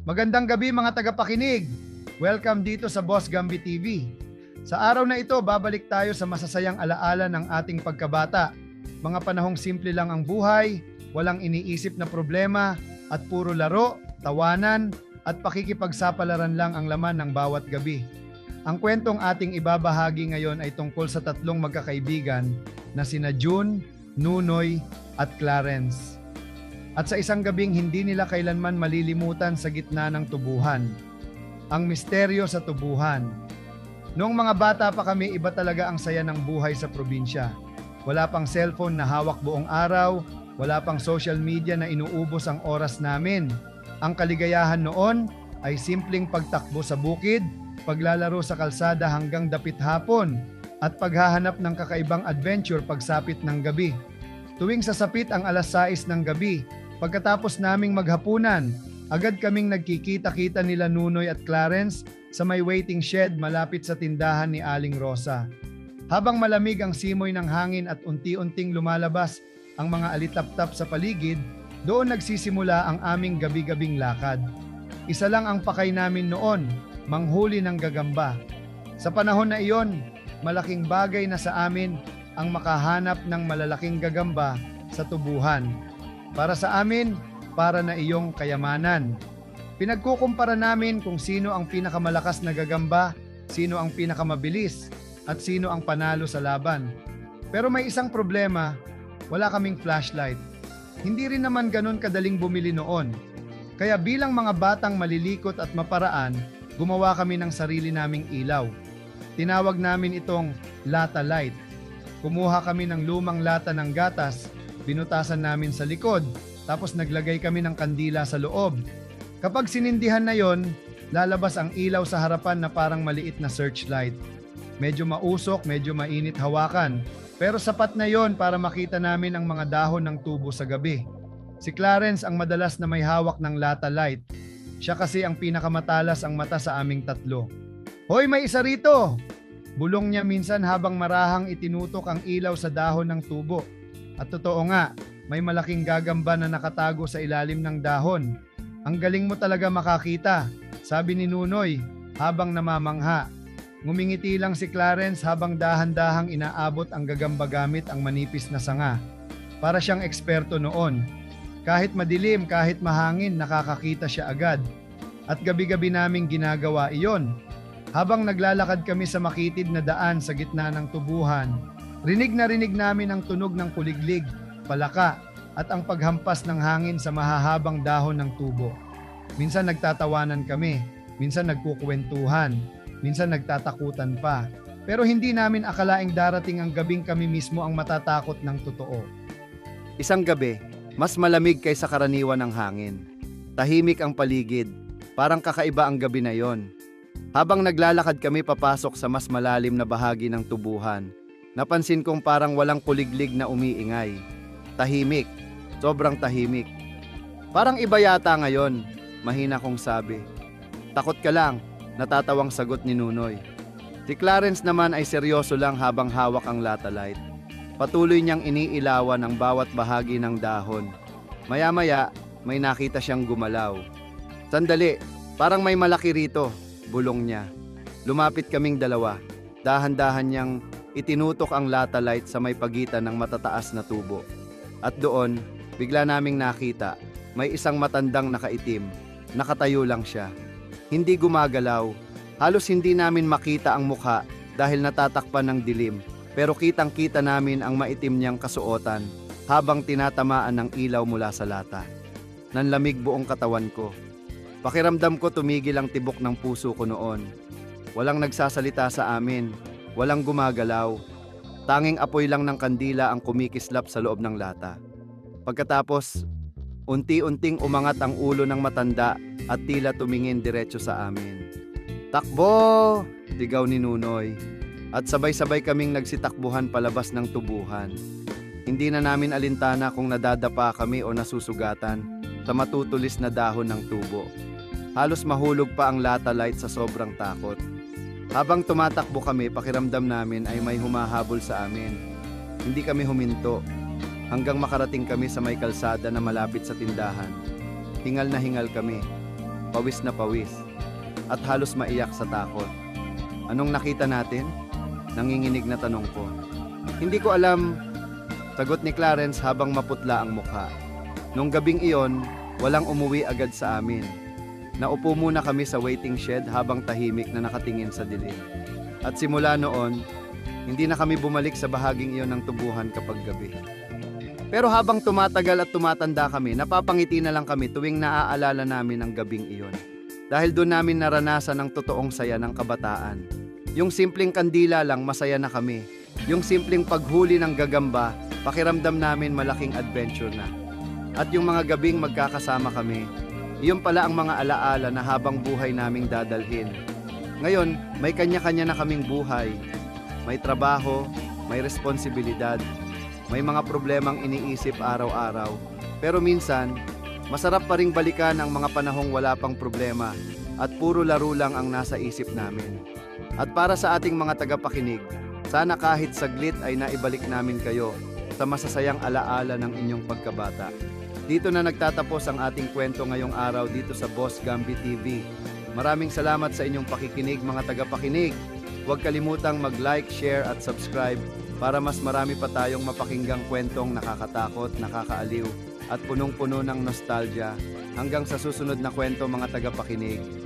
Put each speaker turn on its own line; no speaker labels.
Magandang gabi mga tagapakinig. Welcome dito sa Boss Gambi TV. Sa araw na ito, babalik tayo sa masasayang alaala ng ating pagkabata. Mga panahong simple lang ang buhay, walang iniisip na problema, at puro laro, tawanan, at pakikipagsapalaran lang ang laman ng bawat gabi. Ang kwentong ating ibabahagi ngayon ay tungkol sa tatlong magkakaibigan na sina June, Nunoy, at Clarence. At sa isang gabing hindi nila kailanman malilimutan sa gitna ng tubuhan. Ang misteryo sa tubuhan. Noong mga bata pa kami, iba talaga ang saya ng buhay sa probinsya. Wala pang cellphone na hawak buong araw, wala pang social media na inuubos ang oras namin. Ang kaligayahan noon ay simpleng pagtakbo sa bukid, paglalaro sa kalsada hanggang dapit hapon, at paghahanap ng kakaibang adventure pagsapit ng gabi. Tuwing sasapit ang alas 6 ng gabi, pagkatapos naming maghapunan, agad kaming nagkikita-kita nila Nunoy at Clarence sa may waiting shed malapit sa tindahan ni Aling Rosa. Habang malamig ang simoy ng hangin at unti-unting lumalabas ang mga alitaptap sa paligid, doon nagsisimula ang aming gabi-gabing lakad. Isa lang ang pakay namin noon, manghuli ng gagamba. Sa panahon na iyon, malaking bagay na sa amin ang makahanap ng malalaking gagamba sa tubuhan. Para sa amin, para na iyong kayamanan. Pinagkukumpara namin kung sino ang pinakamalakas na gagamba, sino ang pinakamabilis, at sino ang panalo sa laban. Pero may isang problema, wala kaming flashlight. Hindi rin naman ganun kadaling bumili noon. Kaya bilang mga batang malilikot at maparaan, gumawa kami ng sarili naming ilaw. Tinawag namin itong lata light. Kumuha kami ng lumang lata ng gatas, binutasan namin sa likod, tapos naglagay kami ng kandila sa loob. Kapag sinindihan na yon, lalabas ang ilaw sa harapan na parang maliit na searchlight. Medyo mausok, medyo mainit hawakan, pero sapat na yon para makita namin ang mga dahon ng tubo sa gabi. Si Clarence ang madalas na may hawak ng lata light. Siya kasi ang pinakamatalas ang mata sa aming tatlo. "Hoy, may isa rito!" Bulong niya minsan habang marahang itinutok ang ilaw sa dahon ng tubo. At totoo nga, may malaking gagamba na nakatago sa ilalim ng dahon. "Ang galing mo talaga makakita," sabi ni Nunoy habang namamangha. Ngumingiti lang si Clarence habang dahan-dahang inaabot ang gagamba gamit ang manipis na sanga. Para siyang eksperto noon. Kahit madilim, kahit mahangin, nakakakita siya agad. At gabi-gabi naming ginagawa iyon. Habang naglalakad kami sa makitid na daan sa gitna ng tubuhan, rinig na rinig namin ang tunog ng kuliglig, palaka, at ang paghampas ng hangin sa mahahabang dahon ng tubo. Minsan nagtatawanan kami, minsan nagkukwentuhan, minsan nagtatakutan pa. Pero hindi namin akalaing darating ang gabing kami mismo ang matatakot ng totoo.
Isang gabi, mas malamig kaysa karaniwan ng hangin. Tahimik ang paligid, parang kakaiba ang gabi na yon. Habang naglalakad kami papasok sa mas malalim na bahagi ng tubuhan, napansin kong parang walang kuliglig na umiingay. Tahimik, sobrang tahimik. "Parang iba yata ngayon," mahina kong sabi. "Takot ka lang," natatawang sagot ni Nunoy. Si Clarence naman ay seryoso lang habang hawak ang lata light. Patuloy niyang iniilawan ang bawat bahagi ng dahon. Maya-maya, may nakita siyang gumalaw. "Sandali, parang may malaki rito," bulong niya. Lumapit kaming dalawa. Dahan-dahan niyang itinutok ang lata light sa may pagitan ng matataas na tubo. At doon, bigla naming nakita, may isang matandang nakaitim. Nakatayo lang siya. Hindi gumagalaw. Halos hindi namin makita ang mukha dahil natatakpan ng dilim. Pero kitang-kita namin ang maitim niyang kasuotan habang tinatamaan ng ilaw mula sa lata. Nanlamig buong katawan ko. Pakiramdam ko tumigil ang tibok ng puso ko noon. Walang nagsasalita sa amin. Walang gumagalaw. Tanging apoy lang ng kandila ang kumikislap sa loob ng lata. Pagkatapos, unti-unting umangat ang ulo ng matanda at tila tumingin diretso sa amin. "Takbo!" sigaw ni Nunoy. At sabay-sabay kaming nagsitakbuhan palabas ng tubuhan. Hindi na namin alintana kung nadadapa kami o nasusugatan sa matutulis na dahon ng tubo. Halos mahulog pa ang lata light sa sobrang takot. Habang tumatakbo kami, pakiramdam namin ay may humahabol sa amin. Hindi kami huminto hanggang makarating kami sa may kalsada na malapit sa tindahan. Hingal na hingal kami. pawis na pawis, at halos maiyak sa takot. Anong nakita natin? Nanginginig na tanong ko. Hindi ko alam, sagot ni Clarence habang maputla ang mukha. Nung gabing iyon, walang umuwi agad sa amin. Naupo muna kami sa waiting shed habang tahimik na nakatingin sa dilim. At simula noon, hindi na kami bumalik sa bahaging iyon ng tubuhan kapag gabi. Pero habang tumatagal at tumatanda kami, napapangiti na lang kami tuwing naaalala namin ang gabing iyon. Dahil doon namin naranasan ang totoong saya ng kabataan. Yung simpleng kandila lang, masaya na kami. Yung simpleng paghuli ng gagamba, pakiramdam namin malaking adventure na. At yung mga gabing magkakasama kami, iyon pala ang mga alaala na habang buhay naming dadalhin. Ngayon, may kanya-kanya na kaming buhay. May trabaho, may responsibilidad, may mga problemang iniisip araw-araw. Pero minsan, masarap pa ring balikan ang mga panahong wala pang problema at puro laro lang ang nasa isip namin. At para sa ating mga tagapakinig, sana kahit saglit ay naibalik namin kayo sa masasayang alaala ng inyong pagkabata. Dito na nagtatapos ang ating kwento ngayong araw dito sa Boss Gambi TV. Maraming salamat sa inyong pakikinig mga tagapakinig. Huwag kalimutang mag-like, share at subscribe para mas marami pa tayong mapakinggang kwentong nakakatakot, nakakaaliw at punong-puno ng nostalgia. Hanggang sa susunod na kwento mga tagapakinig.